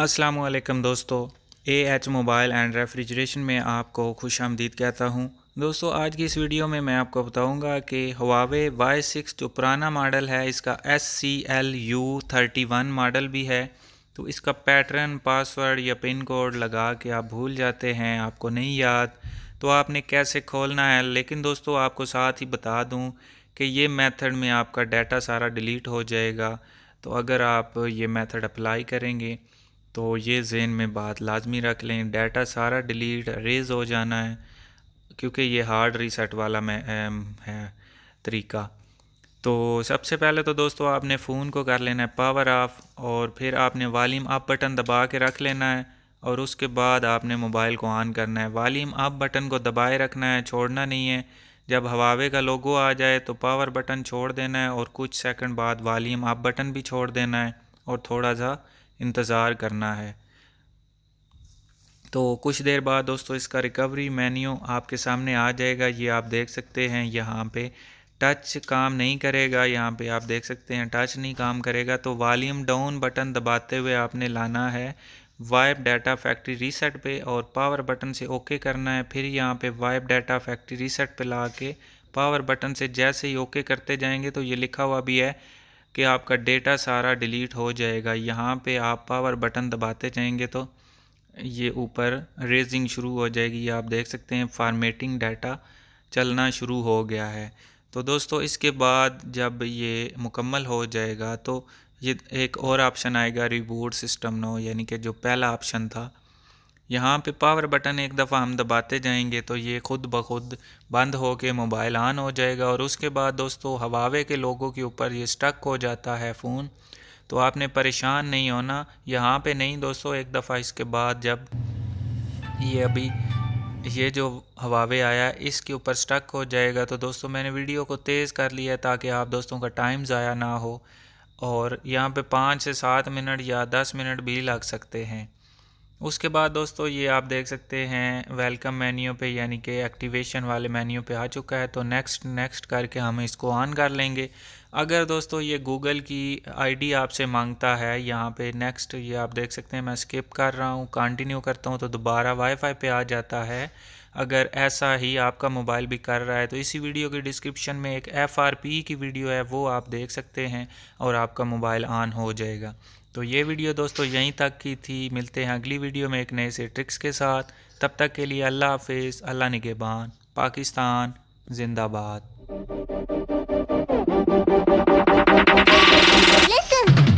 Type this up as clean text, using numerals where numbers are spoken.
अस्सलामुअलैकुम दोस्तों, AH mobile and refrigeration में आपको खुशामदीद कहता हूं। दोस्तों, आज की इस वीडियो में मैं आपको बताऊंगा कि हुआवे Y6 जो पुराना मॉडल है, इसका SCLU31 मॉडल भी है। तो इसका पैटर्न, पासवर्ड या पिन कोड लगा के आप भूल जाते हैं, आपको नहीं याद, तो आपने कैसे खोलना है। लेकिन दोस्तों, आपको साथ ही बता दूं कि ये मेथड में आपका डाटा सारा डिलीट हो जाएगा। तो अगर आप ये मेथड अप्लाई करेंगे तो ये ज़हन में बात लाजमी रख लें, डाटा सारा डिलीट रेज़ हो जाना है, क्योंकि ये हार्ड रीसेट वाला में है तरीका। तो सबसे पहले तो दोस्तों आपने फ़ोन को कर लेना है पावर ऑफ, और फिर आपने वॉल्यूम अप बटन दबा के रख लेना है, और उसके बाद आपने मोबाइल को ऑन करना है। वॉल्यूम अप बटन को दबाए रखना है, छोड़ना नहीं है। जब हवावे का लोगो आ जाए तो पावर बटन छोड़ देना है, और कुछ सेकंड बाद वॉल्यूम अप बटन भी छोड़ देना है, और थोड़ा सा इंतज़ार करना है। तो कुछ देर बाद दोस्तों इसका रिकवरी मेन्यू आपके सामने आ जाएगा। ये आप देख सकते हैं, यहाँ पे टच काम नहीं करेगा, यहाँ पे आप देख सकते हैं टच नहीं काम करेगा। तो वॉल्यूम डाउन बटन दबाते हुए आपने लाना है वाइप डाटा फैक्ट्री रीसेट पे, और पावर बटन से ओके करना है। फिर यहाँ पे वाइप डाटा फैक्ट्री रीसेट पे ला के पावर बटन से जैसे ही ओके करते जाएंगे तो ये लिखा हुआ भी है कि आपका डेटा सारा डिलीट हो जाएगा। यहाँ पे आप पावर बटन दबाते जाएंगे तो ये ऊपर रेजिंग शुरू हो जाएगी। ये आप देख सकते हैं फॉर्मेटिंग डाटा चलना शुरू हो गया है। तो दोस्तों इसके बाद जब ये मुकम्मल हो जाएगा तो ये एक और ऑप्शन आएगा रिबूट सिस्टम नो, यानी कि जो पहला ऑप्शन था। यहाँ पे पावर बटन एक दफ़ा हम दबाते जाएंगे तो ये खुद ब खुद बंद हो के मोबाइल ऑन हो जाएगा। और उसके बाद दोस्तों हवावे के लोगों के ऊपर ये स्टक हो जाता है फ़ोन। तो आपने परेशान नहीं होना, यहाँ पे नहीं दोस्तों। एक दफ़ा इसके बाद जब ये जो हवावे आया इसके ऊपर स्टक हो जाएगा, तो दोस्तों मैंने वीडियो को तेज़ कर लिया ताकि आप दोस्तों का टाइम ज़ाया ना हो। और यहाँ पे 5 से 7 मिनट या 10 मिनट भी लग सकते हैं। उसके बाद दोस्तों ये आप देख सकते हैं वेलकम मेन्यू पे, यानी कि एक्टिवेशन वाले मेन्यू पे आ चुका है। तो नेक्स्ट नेक्स्ट करके हम इसको ऑन कर लेंगे। अगर दोस्तों ये गूगल की आईडी आपसे मांगता है, यहाँ पे नेक्स्ट ये आप देख सकते हैं, मैं स्किप कर रहा हूँ, कंटिन्यू करता हूँ तो दोबारा वाईफाई पे आ जाता है। अगर ऐसा ही आपका मोबाइल भी कर रहा है तो इसी वीडियो के डिस्क्रिप्शन में एक FRP की वीडियो है, वो आप देख सकते हैं और आपका मोबाइल ऑन हो जाएगा। तो ये वीडियो दोस्तों यहीं तक की थी। मिलते हैं अगली वीडियो में एक नए से ट्रिक्स के साथ। तब तक के लिए अल्लाह हाफिज़, अल्लाह निगहबान, पाकिस्तान जिंदाबाद। Listen.